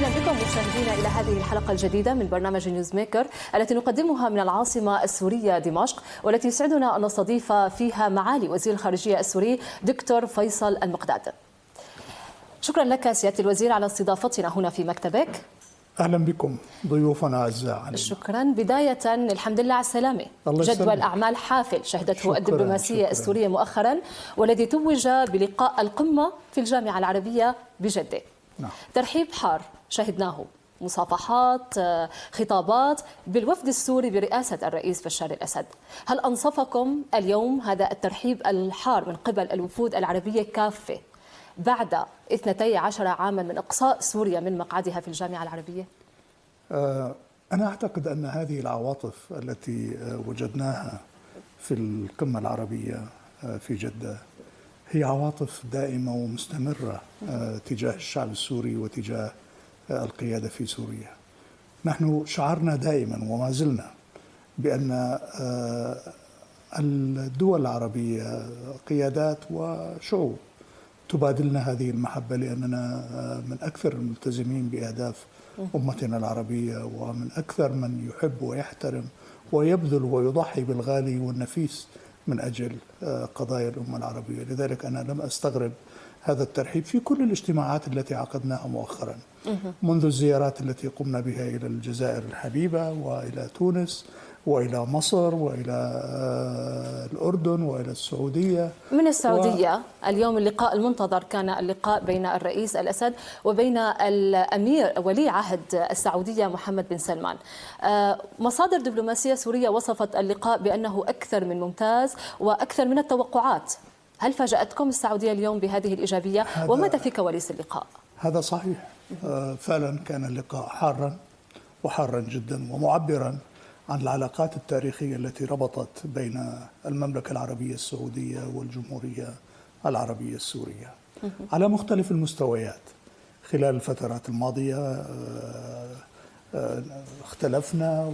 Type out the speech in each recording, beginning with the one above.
أهلا بكم مشاهدينا إلى هذه الحلقة الجديدة من برنامج نيوز ميكر التي نقدمها من العاصمة السورية دمشق، والتي يسعدنا أن نستضيف فيها معالي وزير الخارجية السوري دكتور فيصل المقداد. شكرا لك سيادة الوزير على استضافتنا هنا في مكتبك. أهلا بكم ضيوفنا أعزاء علينا. شكرا. بداية الحمد لله على السلامة. جدول أعمال حافل شهدته الدبلوماسية السورية مؤخرا، والذي توج بلقاء القمة في الجامعة العربية بجدة. ترحيب حار شهدناه، مصافحات، خطابات بالوفد السوري برئاسة الرئيس بشار الأسد. هل أنصفكم اليوم هذا الترحيب الحار من قبل الوفود العربية كافة بعد 12 عاما من إقصاء سوريا من مقعدها في الجامعة العربية؟ أنا أعتقد أن هذه العواطف التي وجدناها في القمة العربية في جدة هي عواطف دائمة ومستمرة تجاه الشعب السوري وتجاه القيادة في سوريا. نحن شعرنا دائما وما زلنا بأن الدول العربية قيادات وشعوب تبادلنا هذه المحبة، لأننا من أكثر الملتزمين بأهداف أمتنا العربية، ومن أكثر من يحب ويحترم ويبذل ويضحي بالغالي والنفيس من أجل قضايا الأمة العربية. لذلك أنا لم أستغرب هذا الترحيب في كل الاجتماعات التي عقدناها مؤخرا، منذ الزيارات التي قمنا بها إلى الجزائر الحبيبة وإلى تونس وإلى مصر وإلى الأردن وإلى السعودية. من السعودية اليوم اللقاء المنتظر كان اللقاء بين الرئيس الأسد وبين الأمير ولي عهد السعودية محمد بن سلمان. مصادر دبلوماسية سورية وصفت اللقاء بأنه أكثر من ممتاز وأكثر من التوقعات. هل فاجأتكم السعودية اليوم بهذه الإيجابية؟ وماذا في كواليس اللقاء؟ هذا صحيح، فعلا كان اللقاء حارا جدا ومعبرا عن العلاقات التاريخية التي ربطت بين المملكة العربية السعودية والجمهورية العربية السورية على مختلف المستويات. خلال الفترات الماضية اختلفنا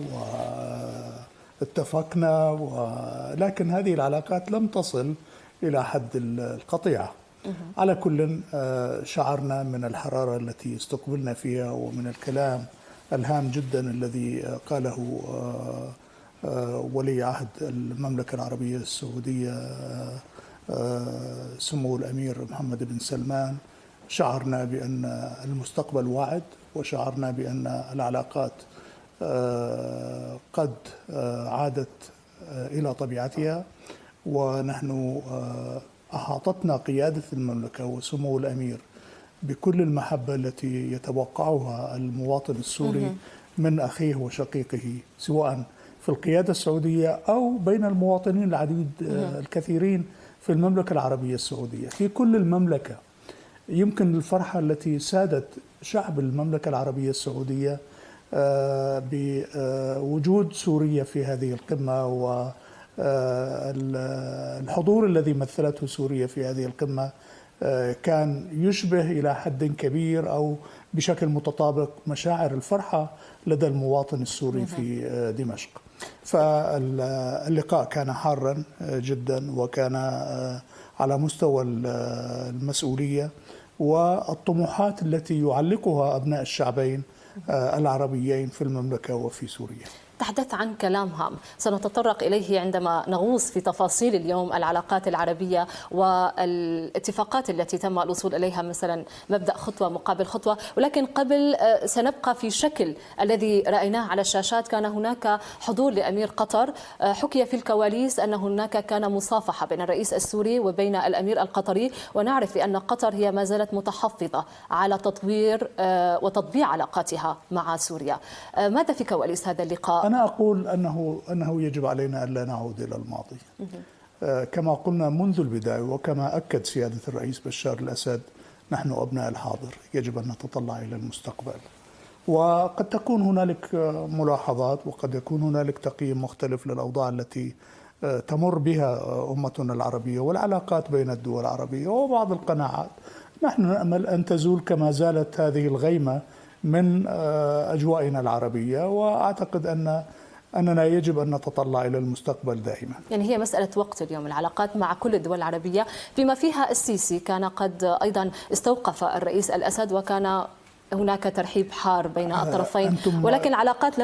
واتفقنا، ولكن هذه العلاقات لم تصل إلى حد القطيعة. على كل شعرنا من الحرارة التي استقبلنا فيها ومن الكلام الهام جدا الذي قاله ولي عهد المملكة العربية السعودية سمو الأمير محمد بن سلمان. شعرنا بأن المستقبل واعد، وشعرنا بأن العلاقات قد عادت إلى طبيعتها، ونحن أحاطتنا قيادة المملكة وسمو الأمير بكل المحبة التي يتوقعها المواطن السوري من أخيه وشقيقه، سواء في القيادة السعودية أو بين المواطنين العديد الكثيرين في المملكة العربية السعودية. في كل المملكة يمكن الفرحة التي سادت شعب المملكة العربية السعودية بوجود سوريا في هذه القمة، والحضور الذي مثلته سوريا في هذه القمة كان يشبه إلى حد كبير أو بشكل متطابق مشاعر الفرحة لدى المواطن السوري في دمشق. فاللقاء كان حارا جدا، وكان على مستوى المسؤولية والطموحات التي يعلقها أبناء الشعبين العربيين في المملكة وفي سوريا. تحدث عن كلام هام سنتطرق إليه عندما نغوص في تفاصيل اليوم العلاقات العربية والاتفاقات التي تم الوصول إليها، مثلا مبدأ خطوة مقابل خطوة. ولكن قبل سنبقى في شكل الذي رأيناه على الشاشات. كان هناك حضور لأمير قطر، حكي في الكواليس أن هناك كان مصافحة بين الرئيس السوري وبين الأمير القطري، ونعرف بأن قطر هي ما زالت متحفظة على تطوير وتطبيع علاقاتها مع سوريا. ماذا في كواليس هذا اللقاء؟ أنا أقول أنه يجب علينا ألا نعود إلى الماضي. كما قلنا منذ البداية، وكما أكد سيادة الرئيس بشار الأسد، نحن أبناء الحاضر، يجب أن نتطلع إلى المستقبل. وقد تكون هنالك ملاحظات، وقد يكون هنالك تقييم مختلف للأوضاع التي تمر بها أمتنا العربية والعلاقات بين الدول العربية وبعض القناعات. نحن نأمل أن تزول كما زالت هذه الغيمة من أجوائنا العربية، وأعتقد أننا يجب أن نتطلع إلى المستقبل دائما. يعني هي مسألة وقت اليوم العلاقات مع كل الدول العربية، بما فيها السيسي كان قد أيضا استوقف الرئيس الأسد، وكان هناك ترحيب حار بين الطرفين، ولكن العلاقات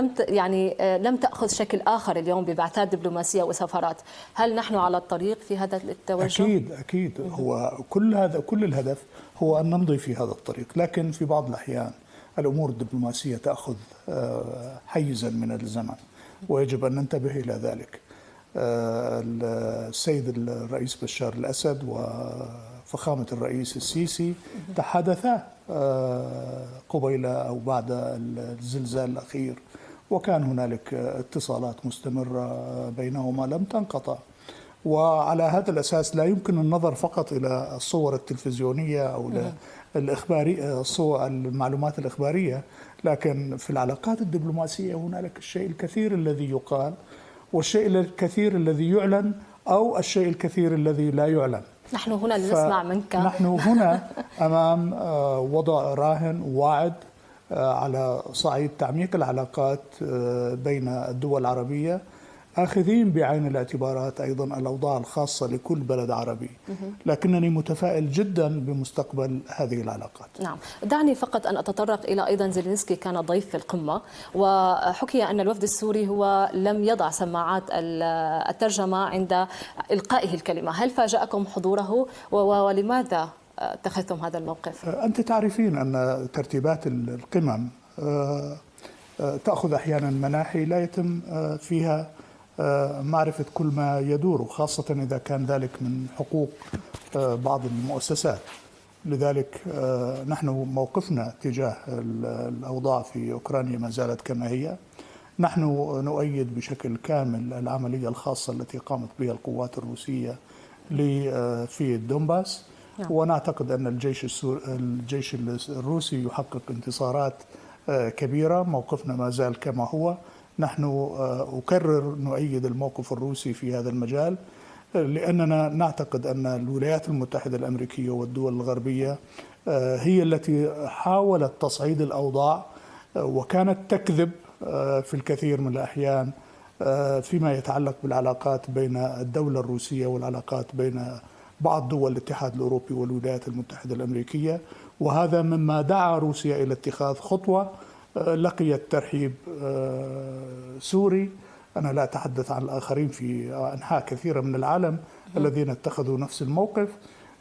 لم تأخذ شكل آخر اليوم ببعثات دبلوماسية وسفارات. هل نحن على الطريق في هذا التوجه؟ أكيد هو كل الهدف هو أن نمضي في هذا الطريق، لكن في بعض الأحيان الأمور الدبلوماسية تأخذ حيزا من الزمن ويجب أن ننتبه إلى ذلك. السيد الرئيس بشار الأسد وفخامة الرئيس السيسي تحدثا قبيل أو بعد الزلزال الأخير، وكان هنالك اتصالات مستمرة بينهما لم تنقطع، وعلى هذا الأساس لا يمكن النظر فقط إلى الصور التلفزيونية أو الإخبارية، المعلومات الإخبارية، لكن في العلاقات الدبلوماسية هنالك الشيء الكثير الذي يقال والشيء الكثير الذي يعلن أو الشيء الكثير الذي لا يعلن. نحن هنا لنسمع منك. نحن هنا أمام وضع راهن واعد على صعيد تعميق العلاقات بين الدول العربية، آخذين بعين الاعتبارات أيضا الأوضاع الخاصة لكل بلد عربي، لكنني متفائل جدا بمستقبل هذه العلاقات. نعم، دعني فقط أن أتطرق إلى أيضا زيلينسكي كان ضيف في القمة، وحكي أن الوفد السوري هو لم يضع سماعات الترجمة عند إلقائه الكلمة. هل فاجأكم حضوره ولماذا اتخذتم هذا الموقف؟ أنت تعرفين أن ترتيبات القمم تأخذ أحيانا مناحي لا يتم فيها معرفة كل ما يدور، خاصة إذا كان ذلك من حقوق بعض المؤسسات. لذلك نحن موقفنا تجاه الأوضاع في أوكرانيا ما زالت كما هي. نحن نؤيد بشكل كامل العملية الخاصة التي قامت بها القوات الروسية في الدونباس، ونعتقد أن الجيش الروسي يحقق انتصارات كبيرة. موقفنا ما زال كما هو. نحن أكرر نؤيد الموقف الروسي في هذا المجال، لأننا نعتقد أن الولايات المتحدة الأمريكية والدول الغربية هي التي حاولت تصعيد الأوضاع وكانت تكذب في الكثير من الأحيان فيما يتعلق بالعلاقات بين الدولة الروسية والعلاقات بين بعض دول الاتحاد الأوروبي والولايات المتحدة الأمريكية، وهذا مما دعا روسيا إلى اتخاذ خطوة لقيت ترحيب سوري. أنا لا أتحدث عن الآخرين في أنحاء كثيرة من العالم الذين اتخذوا نفس الموقف،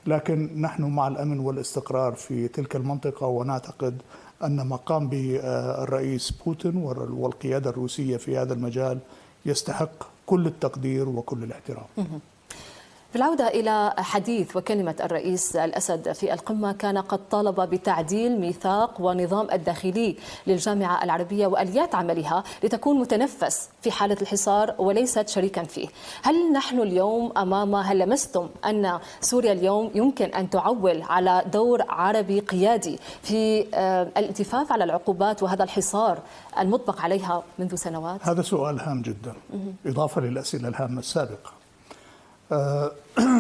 لكن نحن مع الأمن والاستقرار في تلك المنطقة، ونعتقد أن ما قام به الرئيس بوتين والقيادة الروسية في هذا المجال يستحق كل التقدير وكل الاحترام. بالعودة إلى حديث وكلمة الرئيس الأسد في القمة، كان قد طالب بتعديل ميثاق ونظام الداخلي للجامعة العربية وآليات عملها لتكون متنفس في حالة الحصار وليست شريكا فيه. هل نحن اليوم هل لمستم أن سوريا اليوم يمكن أن تعول على دور عربي قيادي في الالتفاف على العقوبات وهذا الحصار المطبق عليها منذ سنوات؟ هذا سؤال هام جدا إضافة للأسئلة الهامة السابقة.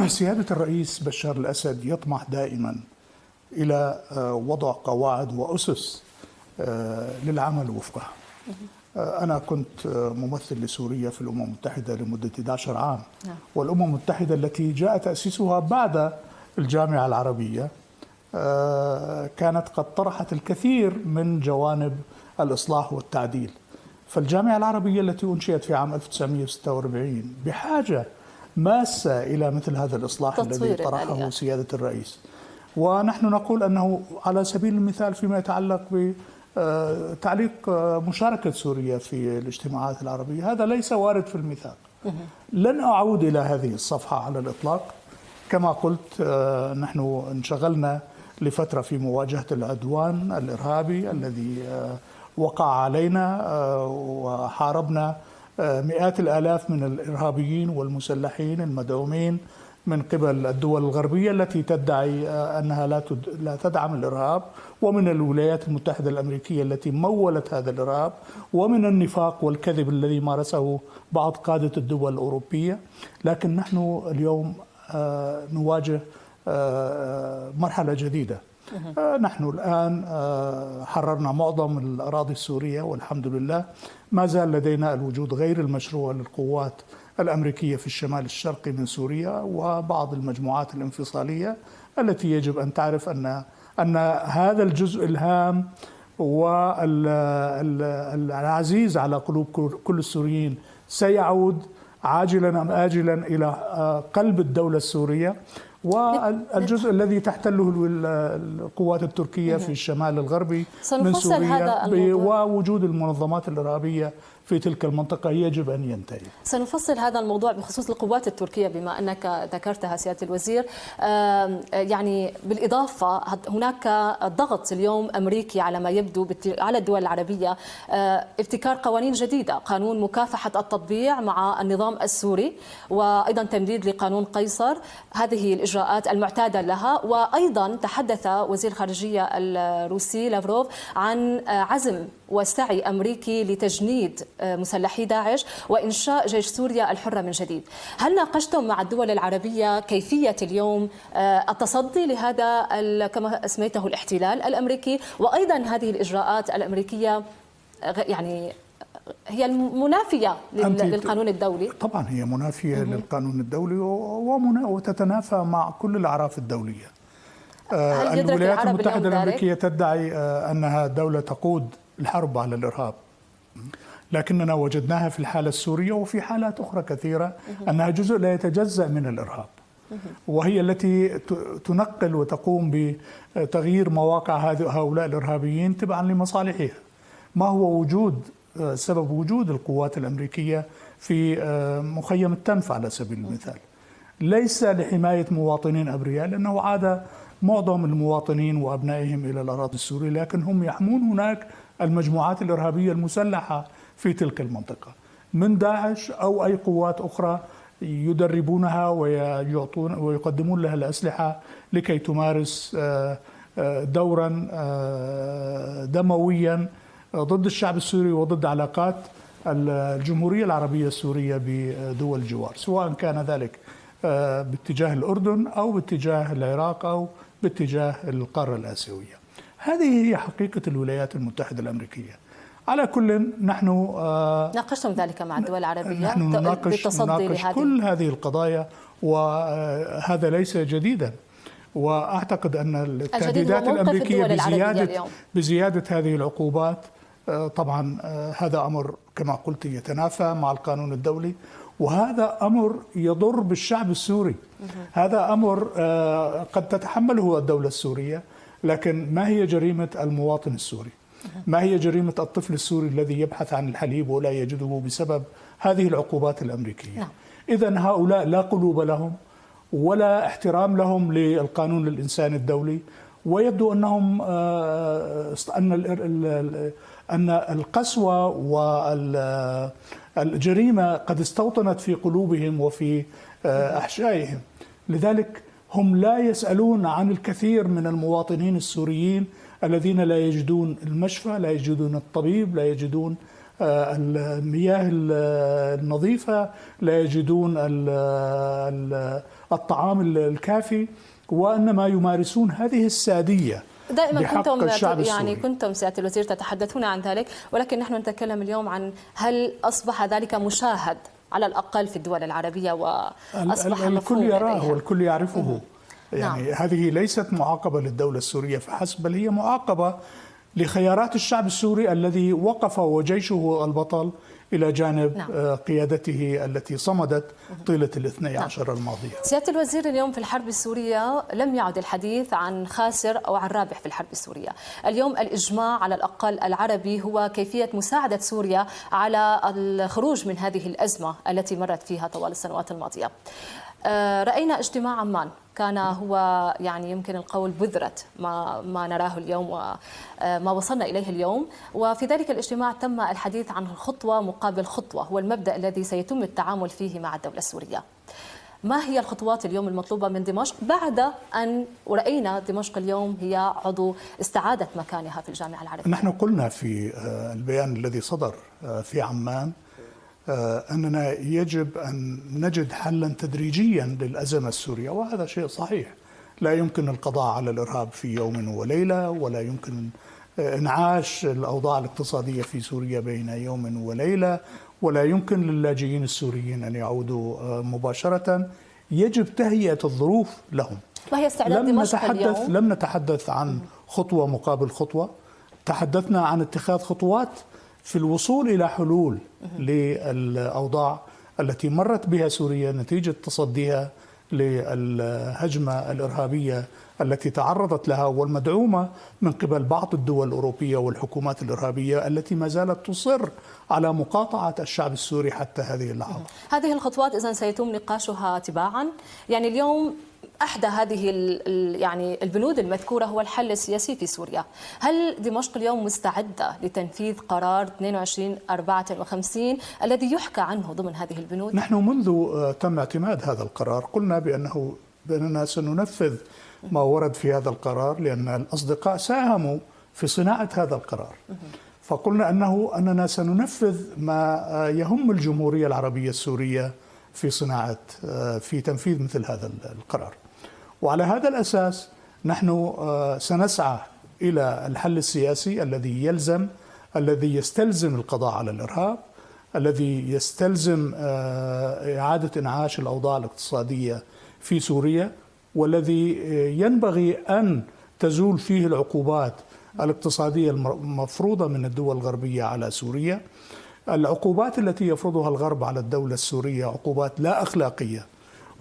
سيادة الرئيس بشار الأسد يطمح دائما إلى وضع قواعد وأسس للعمل وفقها. أنا كنت ممثل لسوريا في الأمم المتحدة لمدة 11 عام، والأمم المتحدة التي جاء تأسيسها بعد الجامعة العربية كانت قد طرحت الكثير من جوانب الإصلاح والتعديل. فالجامعة العربية التي أنشئت في عام 1946 بحاجة ماسة إلى مثل هذا الإصلاح الذي طرحه سيادة الرئيس. ونحن نقول أنه على سبيل المثال فيما يتعلق بتعليق مشاركة سوريا في الاجتماعات العربية، هذا ليس وارد في الميثاق. لن أعود إلى هذه الصفحة على الإطلاق. كما قلت نحن انشغلنا لفترة في مواجهة العدوان الإرهابي الذي وقع علينا، وحاربنا مئات الآلاف من الإرهابيين والمسلحين المدعومين من قبل الدول الغربية التي تدعي أنها لا تدعم الإرهاب، ومن الولايات المتحدة الأمريكية التي مولت هذا الإرهاب، ومن النفاق والكذب الذي مارسه بعض قادة الدول الأوروبية. لكن نحن اليوم نواجه مرحلة جديدة. نحن الآن حررنا معظم الأراضي السورية والحمد لله. ما زال لدينا الوجود غير المشروع للقوات الأمريكية في الشمال الشرقي من سوريا وبعض المجموعات الانفصالية التي يجب أن تعرف أن أن هذا الجزء الهام والعزيز على قلوب كل السوريين سيعود عاجلا أم آجلا إلى قلب الدولة السورية، والجزء الذي تحتله القوات التركية في الشمال الغربي من سوريا ووجود المنظمات الإرهابية في تلك المنطقة يجب أن ينتهي. سنفصل هذا الموضوع بخصوص القوات التركية بما أنك ذكرتها سيادة الوزير. يعني بالإضافة هناك ضغط اليوم أمريكي على ما يبدو على الدول العربية، ابتكار قوانين جديدة، قانون مكافحة التطبيع مع النظام السوري، وأيضا تمديد لقانون قيصر، هذه الإجراءات المعتادة لها. وأيضا تحدث وزير الخارجية الروسي لافروف عن عزم وسعي أمريكي لتجنيد مسلحي داعش وإنشاء جيش سوريا الحرة من جديد. هل ناقشتم مع الدول العربية كيفية اليوم التصدي لهذا كما اسميته الاحتلال الأمريكي، وأيضا هذه الإجراءات الأمريكية يعني هي المنافية للقانون الدولي؟ طبعا هي منافية للقانون الدولي وتتنافى مع كل الأعراف الدولية. الولايات المتحدة الأمريكية تدعي أنها دولة تقود الحرب على الإرهاب، لكننا وجدناها في الحالة السورية وفي حالات أخرى كثيرة أنها جزء لا يتجزأ من الإرهاب، وهي التي تنقل وتقوم بتغيير مواقع هؤلاء الإرهابيين تبعا لمصالحها. ما هو سبب وجود القوات الأمريكية في مخيم التنف على سبيل المثال؟ ليس لحماية مواطنين أبرياء، لأنه عاد معظم المواطنين وأبنائهم إلى الأراضي السورية، لكن هم يحمون هناك المجموعات الإرهابية المسلحة في تلك المنطقة من داعش أو أي قوات أخرى يدربونها ويقدمون لها الأسلحة لكي تمارس دورا دمويا ضد الشعب السوري وضد علاقات الجمهورية العربية السورية بدول الجوار، سواء كان ذلك باتجاه الأردن أو باتجاه العراق أو باتجاه القارة الآسيوية. هذه هي حقيقة الولايات المتحدة الأمريكية. على كل نحن ناقشتم ذلك مع الدول العربية، نحن نناقش كل هذه القضايا، وهذا ليس جديدا. وأعتقد أن التهديدات الأمريكية بزيادة هذه العقوبات طبعا هذا أمر كما قلت يتنافى مع القانون الدولي، وهذا أمر يضر بالشعب السوري. هذا أمر قد تتحمله الدولة السورية، لكن ما هي جريمة المواطن السوري؟ ما هي جريمة الطفل السوري الذي يبحث عن الحليب ولا يجده بسبب هذه العقوبات الأمريكية؟ إذن هؤلاء لا قلوب لهم ولا احترام لهم للقانون الإنساني الدولي، ويبدو أنهم أن القسوة والجريمة قد استوطنت في قلوبهم وفي أحشائهم. لذلك هم لا يسألون عن الكثير من المواطنين السوريين الذين لا يجدون المشفى، لا يجدون الطبيب، لا يجدون المياه النظيفة، لا يجدون الطعام الكافي، وإنما يمارسون هذه السادية دائما. كنتم سيادة الوزير تتحدثون عن ذلك، ولكن نحن نتكلم اليوم عن هل أصبح ذلك مشاهد على الأقل في الدول العربية وأصبح الكل يراه والكل يعرفه. يعني هذه ليست معاقبة للدولة السورية فحسب، بل هي معاقبة لخيارات الشعب السوري الذي وقف وجيشه البطل إلى جانب قيادته التي صمدت طيلة الاثني عشر الماضية. سيادة الوزير، اليوم في الحرب السورية لم يعد الحديث عن خاسر أو عن رابح في الحرب السورية. اليوم الإجماع على الأقل العربي هو كيفية مساعدة سوريا على الخروج من هذه الأزمة التي مرت فيها طوال السنوات الماضية. رأينا اجتماع عمان كان هو يعني يمكن القول بذرة ما نراه اليوم وما وصلنا إليه اليوم، وفي ذلك الاجتماع تم الحديث عن خطوة مقابل خطوة، هو المبدأ الذي سيتم التعامل فيه مع الدولة السورية. ما هي الخطوات اليوم المطلوبة من دمشق بعد أن رأينا دمشق اليوم هي عضو استعادة مكانها في الجامعة العربية؟ نحن قلنا في البيان الذي صدر في عمان أننا يجب أن نجد حلا تدريجيا للأزمة السورية، وهذا شيء صحيح. لا يمكن القضاء على الإرهاب في يوم وليلة، ولا يمكن إنعاش الأوضاع الاقتصادية في سوريا بين يوم وليلة، ولا يمكن للاجئين السوريين أن يعودوا مباشرة. يجب تهيئة الظروف لهم. ما هي استعداد دمشق اليوم؟ لم نتحدث عن خطوة مقابل خطوة، تحدثنا عن اتخاذ خطوات في الوصول إلى حلول للأوضاع التي مرت بها سوريا نتيجة تصديها للهجمة الإرهابية التي تعرضت لها والمدعومة من قبل بعض الدول الأوروبية والحكومات الإرهابية التي ما زالت تصر على مقاطعة الشعب السوري حتى هذه اللحظة. هذه الخطوات إذن سيتم نقاشها تباعا. يعني اليوم أحدى هذه يعني البنود المذكورة هو الحل السياسي في سوريا. هل دمشق اليوم مستعدة لتنفيذ قرار 2254 الذي يحكى عنه ضمن هذه البنود؟ نحن منذ تم اعتماد هذا القرار قلنا بأننا سننفذ ما ورد في هذا القرار، لأن الأصدقاء ساهموا في صناعة هذا القرار. فقلنا أننا سننفذ ما يهم الجمهورية العربية السورية في تنفيذ مثل هذا القرار. وعلى هذا الأساس نحن سنسعى إلى الحل السياسي الذي يستلزم القضاء على الإرهاب، الذي يستلزم إعادة إنعاش الأوضاع الاقتصادية في سوريا، والذي ينبغي أن تزول فيه العقوبات الاقتصادية المفروضة من الدول الغربية على سوريا. العقوبات التي يفرضها الغرب على الدولة السورية عقوبات لا أخلاقية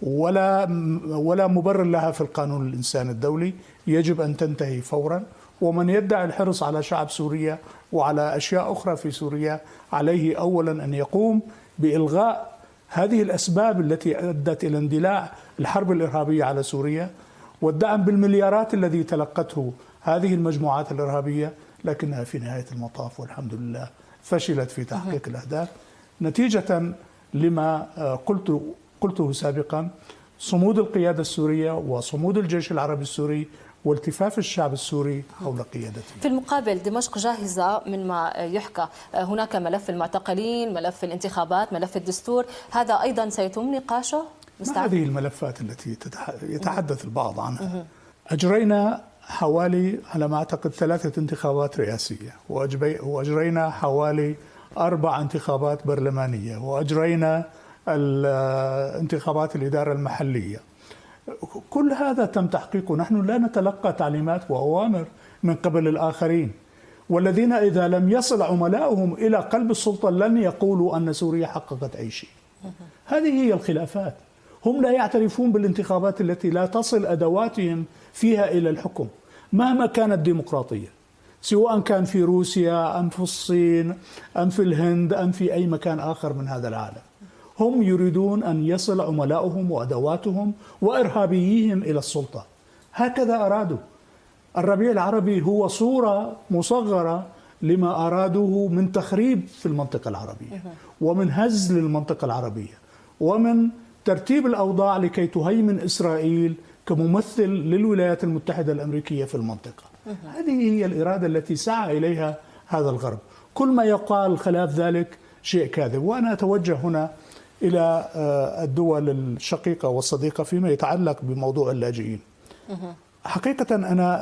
ولا مبرر لها في القانون الإنساني الدولي، يجب أن تنتهي فورا. ومن يدعي الحرص على شعب سوريا وعلى أشياء أخرى في سوريا عليه أولا أن يقوم بإلغاء هذه الأسباب التي أدت إلى اندلاع الحرب الإرهابية على سوريا والدعم بالمليارات الذي تلقته هذه المجموعات الإرهابية، لكنها في نهاية المطاف والحمد لله فشلت في تحقيق الأهداف نتيجة لما قلته سابقا: صمود القيادة السورية وصمود الجيش العربي السوري والتفاف الشعب السوري حول قيادته. في المقابل دمشق جاهزة من ما يحكى، هناك ملف المعتقلين، ملف الانتخابات، ملف الدستور، هذا أيضا سيتم نقاشه؟ ما هذه الملفات التي يتحدث البعض عنها؟ أجرينا حوالي على ما أعتقد 3 انتخابات رئاسية، وأجرينا حوالي 4 انتخابات برلمانية، وأجرينا انتخابات الإدارة المحلية. كل هذا تم تحقيقه. نحن لا نتلقى تعليمات وأوامر من قبل الآخرين، والذين إذا لم يصل عملاؤهم إلى قلب السلطة لن يقولوا أن سوريا حققت أي شيء. هذه هي الخلافات. هم لا يعترفون بالانتخابات التي لا تصل أدواتهم فيها إلى الحكم مهما كانت ديمقراطية، سواء كان في روسيا أم في الصين أم في الهند أم في أي مكان آخر من هذا العالم. هم يريدون أن يصل عملاؤهم وأدواتهم وإرهابيين إلى السلطة. هكذا أرادوا. الربيع العربي هو صورة مصغرة لما أرادوه من تخريب في المنطقة العربية ومن هز للمنطقة العربية ومن ترتيب الأوضاع لكي تهيمن إسرائيل كممثل للولايات المتحدة الأمريكية في المنطقة. هذه هي الإرادة التي سعى إليها هذا الغرب. كل ما يقال خلاف ذلك شيء كاذب. وأنا أتوجه هنا إلى الدول الشقيقة والصديقة فيما يتعلق بموضوع اللاجئين. حقيقة أنا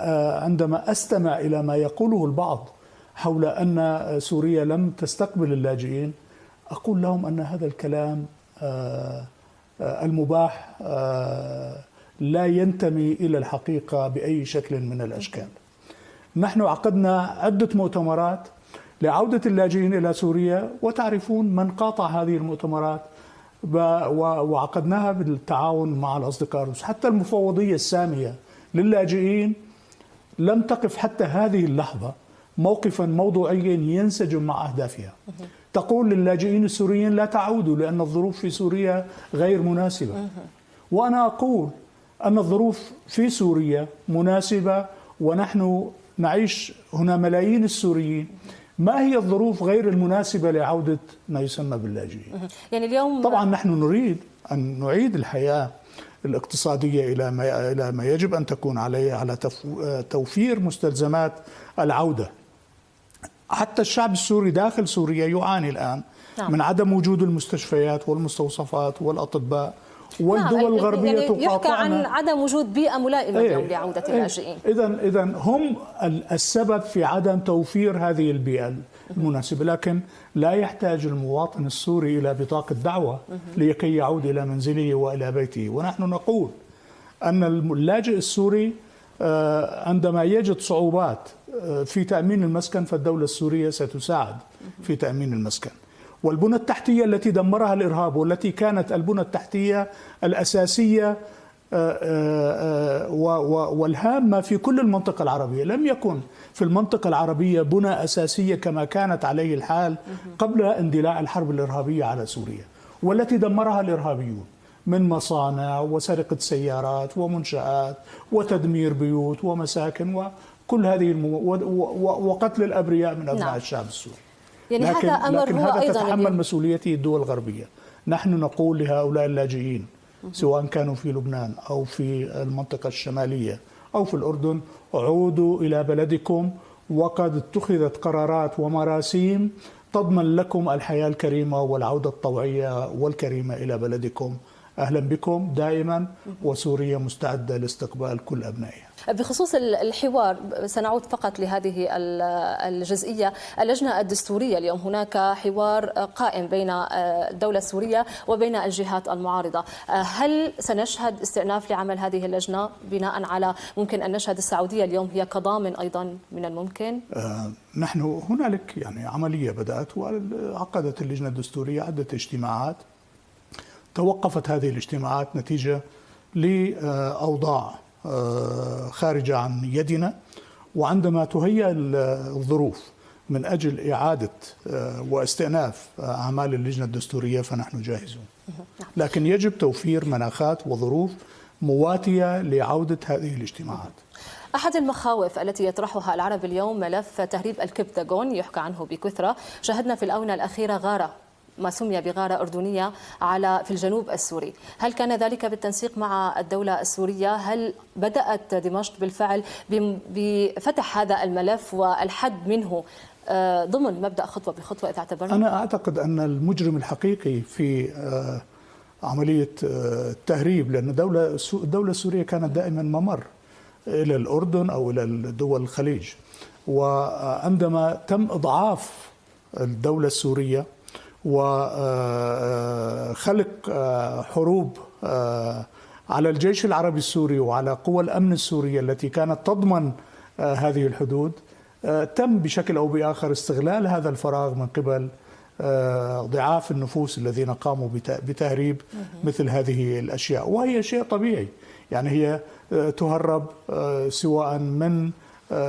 عندما أستمع إلى ما يقوله البعض حول أن سوريا لم تستقبل اللاجئين أقول لهم أن هذا الكلام المباح لا ينتمي إلى الحقيقة بأي شكل من الأشكال. نحن عقدنا عدة مؤتمرات لعودة اللاجئين إلى سوريا، وتعرفون من قاطع هذه المؤتمرات وعقدناها بالتعاون مع الأصدقاء الروس. حتى المفوضية السامية للاجئين لم تقف حتى هذه اللحظة موقفا موضوعيا ينسجم مع أهدافها. تقول للاجئين السوريين لا تعودوا لأن الظروف في سوريا غير مناسبة، وأنا أقول أن الظروف في سوريا مناسبة ونحن نعيش هنا ملايين السوريين. ما هي الظروف غير المناسبة لعودة ما يسمى باللاجئين؟ يعني اليوم طبعا نحن نريد أن نعيد الحياة الاقتصادية إلى ما يجب أن تكون عليه، على توفير مستلزمات العودة. حتى الشعب السوري داخل سوريا يعاني الآن من عدم وجود المستشفيات والمستوصفات والأطباء، والدول الغربية يعني يحكى عن عدم وجود بيئة ملائمة اليوم لعودة اللاجئين. إذا هم السبب في عدم توفير هذه البيئة المناسبة. لكن لا يحتاج المواطن السوري إلى بطاقة دعوة لكي يعود إلى منزله وإلى بيته. ونحن نقول أن اللاجئ السوري عندما يجد صعوبات في تأمين المسكن فالدولة السورية ستساعد في تأمين المسكن. والبنى التحتية التي دمرها الإرهاب والتي كانت البنى التحتية الأساسية والهامة في كل المنطقة العربية، لم يكن في المنطقة العربية بنى أساسية كما كانت عليه الحال قبل اندلاع الحرب الإرهابية على سوريا، والتي دمرها الإرهابيون من مصانع وسرقة سيارات ومنشآت وتدمير بيوت ومساكن وكل هذه وقتل الأبرياء من أبناء الشعب السوري. يعني لكن هذا تتحمل مسؤوليته الدول الغربية. نحن نقول لهؤلاء اللاجئين سواء كانوا في لبنان أو في المنطقة الشمالية أو في الأردن، عودوا إلى بلدكم، وقد اتخذت قرارات ومراسيم تضمن لكم الحياة الكريمة والعودة الطوعية والكريمة إلى بلدكم. أهلا بكم دائما، وسوريا مستعدة لاستقبال كل أبنائها. بخصوص الحوار سنعود فقط لهذه الجزئية. اللجنة الدستورية اليوم هناك حوار قائم بين الدولة السورية وبين الجهات المعارضة. هل سنشهد استئناف لعمل هذه اللجنة بناء على ممكن أن نشهد السعودية اليوم هي كضامن أيضا من الممكن؟ نحن هنالك يعني عملية بدأت، وعقدت اللجنة الدستورية عدة اجتماعات. توقفت هذه الاجتماعات نتيجة لأوضاع خارجة عن يدنا، وعندما تهيأ الظروف من أجل إعادة واستئناف أعمال اللجنة الدستورية فنحن جاهزون، لكن يجب توفير مناخات وظروف مواتية لعودة هذه الاجتماعات. أحد المخاوف التي يطرحها العرب اليوم ملف تهريب الكبتاغون، يحكى عنه بكثرة. شاهدنا في الآونة الأخيرة غارة، ما سمي بغارة أردنية في الجنوب السوري. هل كان ذلك بالتنسيق مع الدولة السورية؟ هل بدأت دمشق بالفعل بفتح هذا الملف والحد منه ضمن مبدأ خطوة بخطوة إذا اعتبرنا؟ أنا أعتقد أن المجرم الحقيقي في عملية التهريب، لأن الدولة السورية كانت دائما ممر إلى الأردن أو إلى دول الخليج، وعندما تم إضعاف الدولة السورية وخلق حروب على الجيش العربي السوري وعلى قوى الأمن السورية التي كانت تضمن هذه الحدود، تم بشكل أو بآخر استغلال هذا الفراغ من قبل ضعاف النفوس الذين قاموا بتهريب مثل هذه الأشياء. وهي شيء طبيعي، يعني هي تهرب سواء من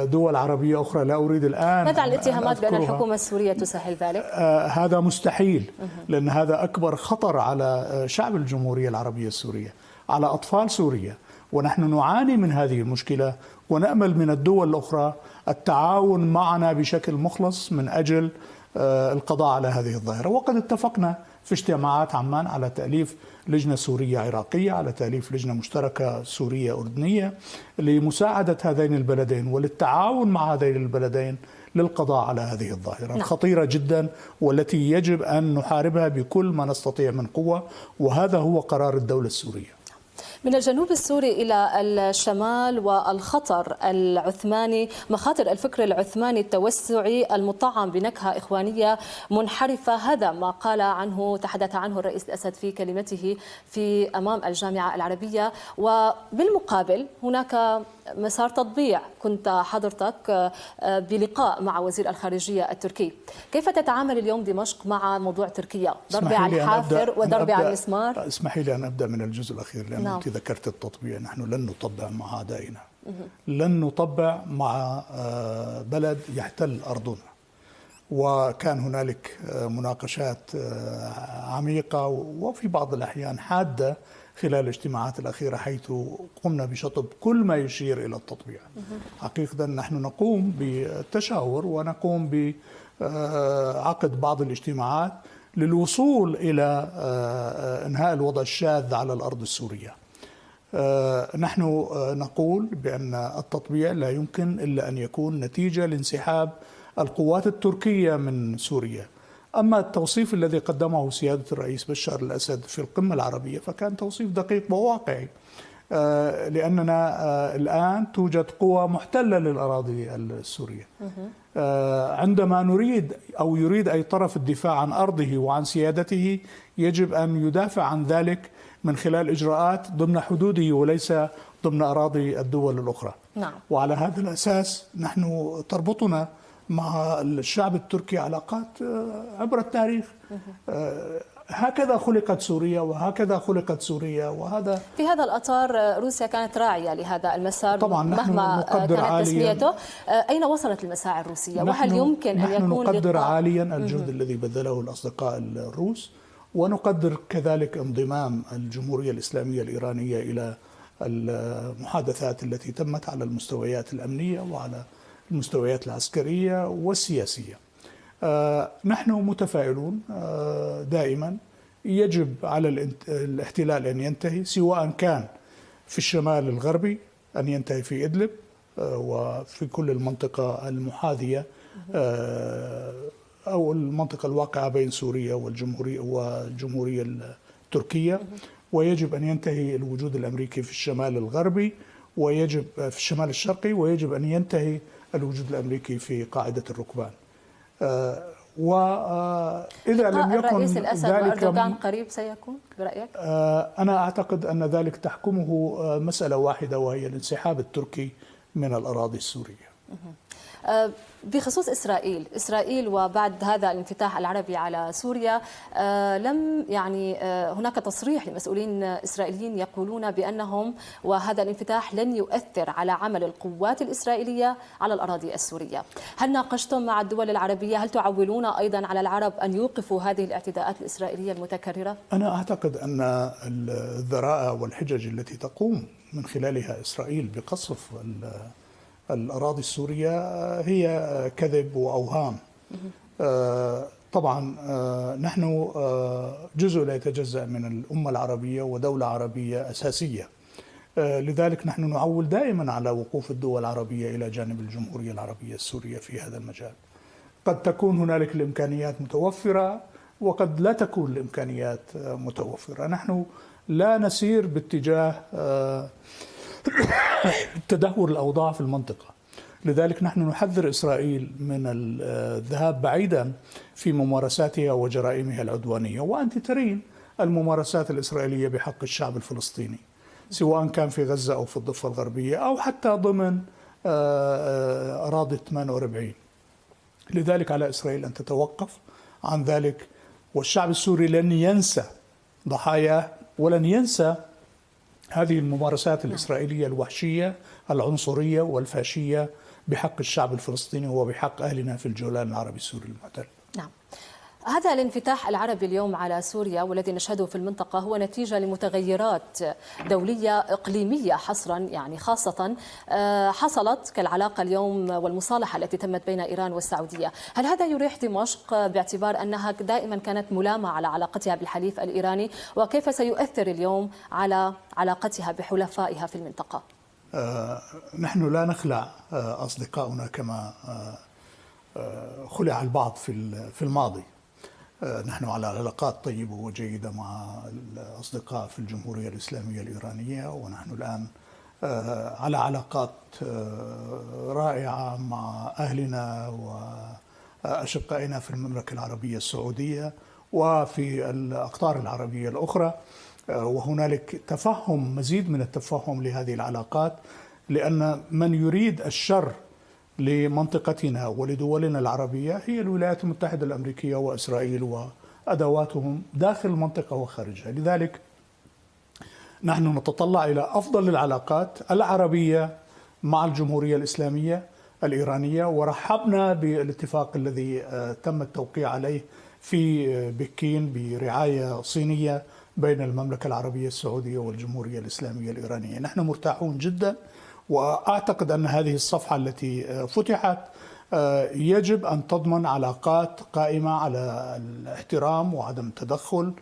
دول عربية أخرى. لا أريد الآن ماذا عن الاتهامات بأن الحكومة السورية تسهل ذلك؟ هذا مستحيل، لأن هذا أكبر خطر على شعب الجمهورية العربية السورية، على أطفال سوريا، ونحن نعاني من هذه المشكلة، ونأمل من الدول الأخرى التعاون معنا بشكل مخلص من أجل القضاء على هذه الظاهرة. وقد اتفقنا في اجتماعات عمان على تأليف لجنة سورية عراقية، على تأليف لجنة مشتركة سورية أردنية لمساعدة هذين البلدين وللتعاون مع هذين البلدين للقضاء على هذه الظاهرة الخطيرة جدا، والتي يجب أن نحاربها بكل ما نستطيع من قوة، وهذا هو قرار الدولة السورية. من الجنوب السوري إلى الشمال والخطر العثماني، مخاطر الفكر العثماني التوسعي المطعم بنكهة إخوانية منحرفة. هذا ما قال عنه، تحدث عنه الرئيس الأسد في كلمته في أمام الجامعة العربية. وبالمقابل هناك مسار تطبيع. كنت حضرتك بلقاء مع وزير الخارجية التركي. كيف تتعامل اليوم دمشق مع موضوع تركيا؟ ضرب على الحافر وضرب على المسمار. اسمحي لي أن أبدأ من الجزء الأخير، لأن أنت ذكرت التطبيع. نحن لن نطبع مع أعدائنا، لن نطبع مع بلد يحتل أرضنا. وكان هنالك مناقشات عميقة وفي بعض الأحيان حادة خلال الاجتماعات الأخيرة، حيث قمنا بشطب كل ما يشير إلى التطبيع. حقيقة نحن نقوم بالتشاور ونقوم بعقد بعض الاجتماعات للوصول إلى إنهاء الوضع الشاذ على الأرض السورية. نحن نقول بأن التطبيع لا يمكن إلا أن يكون نتيجة لانسحاب القوات التركية من سوريا. أما التوصيف الذي قدمه سيادة الرئيس بشار الأسد في القمة العربية فكان توصيف دقيق وواقعي، لأننا الآن توجد قوى محتلة للأراضي السورية. عندما نريد أو يريد أي طرف الدفاع عن أرضه وعن سيادته، يجب أن يدافع عن ذلك من خلال إجراءات ضمن حدوده وليس ضمن أراضي الدول الأخرى. نعم. وعلى هذا الأساس نحن تربطنا مع الشعب التركي علاقات عبر التاريخ. هكذا خلقت سوريا وهكذا خلقت سوريا. وهذا في هذا الأطار روسيا كانت راعية لهذا المسار طبعا مهما كانت تسميته. أين وصلت المساعي الروسية وهل يمكن أن يكون نحن نقدر عاليا الجهد الذي بذله الأصدقاء الروس، ونقدر كذلك انضمام الجمهورية الإسلامية الإيرانية إلى المحادثات التي تمت على المستويات الأمنية وعلى المستويات العسكرية والسياسية. نحن متفائلون دائما. يجب على الاحتلال أن ينتهي، سواء كان في الشمال الغربي أن ينتهي في إدلب وفي كل المنطقة المحاذية أو المنطقة الواقعة بين سوريا والجمهورية التركية، ويجب أن ينتهي الوجود الأمريكي في الشمال الغربي ويجب في الشمال الشرقي، ويجب أن ينتهي الوجود الأمريكي في قاعدة الركبان. وإذا لم يكن الرئيس الأسد ذلك وأردوغان قريب سيكون برأيك؟ أنا أعتقد أن ذلك تحكمه مسألة واحدة، وهي الانسحاب التركي من الأراضي السورية. بخصوص إسرائيل وبعد هذا الانفتاح العربي على سوريا، لم هناك تصريح لمسؤولين إسرائيليين يقولون بأنهم وهذا الانفتاح لن يؤثر على عمل القوات الإسرائيلية على الأراضي السورية. هل ناقشتم مع الدول العربية؟ هل تعولون أيضا على العرب أن يوقفوا هذه الاعتداءات الإسرائيلية المتكررة؟ أنا أعتقد أن الذرائع والحجج التي تقوم من خلالها إسرائيل بقصف الأراضي السورية هي كذب وأوهام. طبعا نحن جزء لا يتجزأ من الأمة العربية ودولة عربية أساسية، لذلك نحن نعول دائما على وقوف الدول العربية إلى جانب الجمهورية العربية السورية في هذا المجال. قد تكون هنالك الإمكانيات متوفرة وقد لا تكون الإمكانيات متوفرة. نحن لا نسير باتجاه تدهور الأوضاع في المنطقة، لذلك نحن نحذر إسرائيل من الذهاب بعيدا في ممارساتها وجرائمها العدوانية. وأنت ترين الممارسات الإسرائيلية بحق الشعب الفلسطيني، سواء كان في غزة أو في الضفة الغربية أو حتى ضمن أراضي 48. لذلك على إسرائيل أن تتوقف عن ذلك، والشعب السوري لن ينسى ضحاياه ولن ينسى هذه الممارسات الإسرائيلية الوحشية العنصرية والفاشية بحق الشعب الفلسطيني وبحق أهلنا في الجولان العربي السوري المحتل. نعم. هذا الانفتاح العربي اليوم على سوريا والذي نشهده في المنطقة هو نتيجة لمتغيرات دولية إقليمية حصرا، خاصة حصلت كالعلاقة اليوم والمصالحة التي تمت بين إيران والسعودية. هل هذا يريح دمشق باعتبار أنها دائما كانت ملامة على علاقتها بالحليف الإيراني، وكيف سيؤثر اليوم على علاقتها بحلفائها في المنطقة؟ نحن لا نخلع أصدقاؤنا كما خلع البعض في الماضي. نحن على علاقات طيبة وجيدة مع الأصدقاء في الجمهورية الإسلامية الإيرانية، ونحن الآن على علاقات رائعة مع أهلنا وأشقائنا في المملكة العربية السعودية وفي الأقطار العربية الأخرى. وهنالك تفهم، مزيد من التفهم لهذه العلاقات، لأن من يريد الشر لمنطقتنا ولدولنا العربية هي الولايات المتحدة الأمريكية وإسرائيل وأدواتهم داخل المنطقة وخارجها. لذلك نحن نتطلع إلى أفضل العلاقات العربية مع الجمهورية الإسلامية الإيرانية، ورحبنا بالاتفاق الذي تم التوقيع عليه في بكين برعاية صينية بين المملكة العربية السعودية والجمهورية الإسلامية الإيرانية. نحن مرتاحون جدا، وأعتقد أن هذه الصفحة التي فتحت يجب أن تضمن علاقات قائمة على الاحترام وعدم التدخل،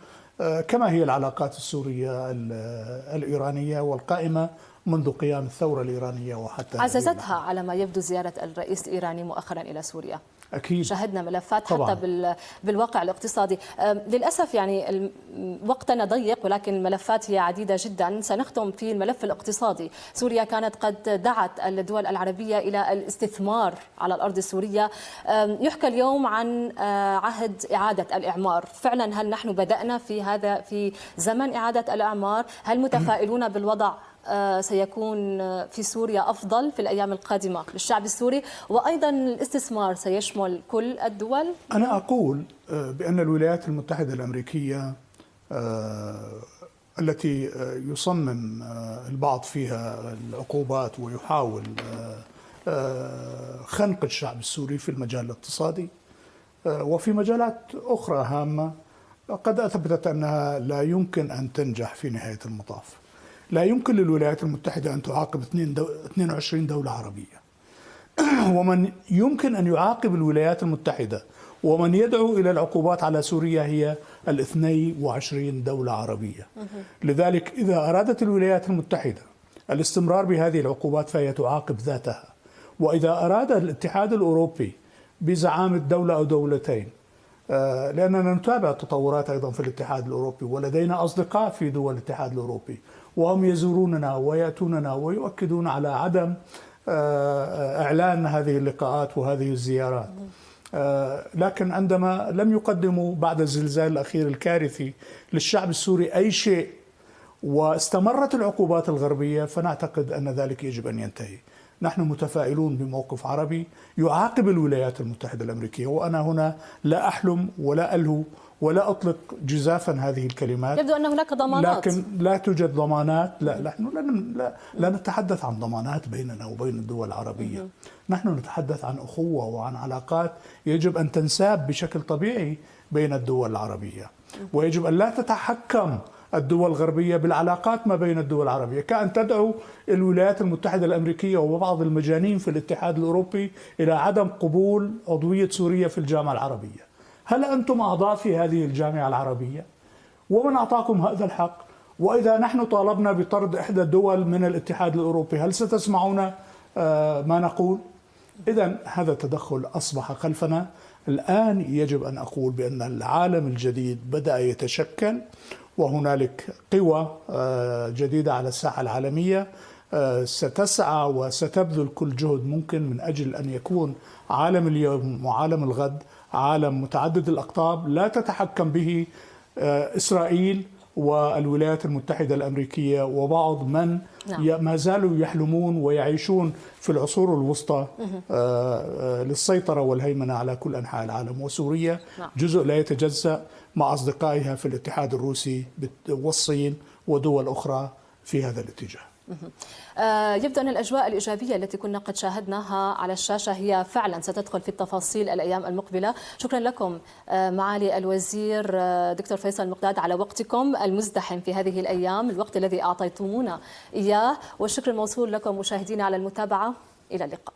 كما هي العلاقات السورية الإيرانية والقائمة منذ قيام الثورة الإيرانية وحتى عززتها على ما يبدو زيارة الرئيس الإيراني مؤخرا إلى سوريا. أكيد. شاهدنا ملفات طبعاً. حتى بالواقع الاقتصادي. للأسف يعني وقتنا ضيق، ولكن الملفات هي عديدة جدا. سنختم في الملف الاقتصادي. سوريا كانت قد دعت الدول العربية إلى الاستثمار على الأرض السورية. يحكى اليوم عن عهد إعادة الإعمار. فعلا هل نحن بدأنا في زمن إعادة الإعمار؟ هل متفائلون بالوضع سيكون في سوريا أفضل في الأيام القادمة للشعب السوري؟ وأيضا الاستثمار سيشمل كل الدول؟ أنا أقول بأن الولايات المتحدة الأمريكية التي يصمم البعض فيها العقوبات ويحاول خنق الشعب السوري في المجال الاقتصادي وفي مجالات أخرى هامة، قد أثبتت أنها لا يمكن أن تنجح في نهاية المطاف. لا يمكن للولايات المتحدة أن تعاقب 22 دولة عربية. ومن يمكن أن يعاقب الولايات المتحدة ومن يدعو إلى العقوبات على سوريا هي 22 دولة عربية. لذلك إذا أرادت الولايات المتحدة الاستمرار بهذه العقوبات فهي تعاقب ذاتها. وإذا أراد الاتحاد الأوروبي بزعامة دولة أو دولتين، لأننا نتابع التطورات أيضا في الاتحاد الأوروبي ولدينا أصدقاء في دول الاتحاد الأوروبي وهم يزوروننا ويأتوننا ويؤكدون على عدم إعلان هذه اللقاءات وهذه الزيارات. لكن عندما لم يقدموا بعد الزلزال الأخير الكارثي للشعب السوري أي شيء واستمرت العقوبات الغربية، فنعتقد أن ذلك يجب أن ينتهي. نحن متفائلون بموقف عربي يعاقب الولايات المتحدة الأمريكية، وأنا هنا لا أحلم ولا ألهو ولا أطلق جزافا هذه الكلمات. يبدو أن هناك ضمانات، لكن لا توجد ضمانات. لا نحن لا نتحدث عن ضمانات بيننا وبين الدول العربية. نحن نتحدث عن أخوة وعن علاقات يجب أن تنساب بشكل طبيعي بين الدول العربية، ويجب أن لا تتحكم الدول الغربية بالعلاقات ما بين الدول العربية، كأن تدعو الولايات المتحدة الأمريكية وبعض المجانين في الاتحاد الأوروبي إلى عدم قبول عضوية سوريا في الجامعة العربية. هل أنتم أعضاء في هذه الجامعة العربية؟ ومن أعطاكم هذا الحق؟ وإذا نحن طالبنا بطرد إحدى الدول من الاتحاد الأوروبي هل ستسمعون ما نقول؟ إذن هذا التدخل أصبح خلفنا. الآن يجب أن أقول بأن العالم الجديد بدأ يتشكل، وهنالك قوى جديدة على الساحة العالمية ستسعى وستبذل كل جهد ممكن من أجل أن يكون عالم اليوم وعالم الغد عالم متعدد الأقطاب لا تتحكم به إسرائيل والولايات المتحدة الأمريكية وبعض من ما زالوا يحلمون ويعيشون في العصور الوسطى للسيطرة والهيمنة على كل أنحاء العالم. وسوريا جزء لا يتجزأ مع أصدقائها في الاتحاد الروسي والصين ودول أخرى في هذا الاتجاه. يبدو أن الأجواء الإيجابية التي كنا قد شاهدناها على الشاشة هي فعلا ستدخل في التفاصيل الأيام المقبلة. شكرا لكم معالي الوزير دكتور فيصل المقداد على وقتكم المزدحم في هذه الأيام، الوقت الذي أعطيتمونا إياه، والشكر الموصول لكم مشاهدينا على المتابعة. إلى اللقاء.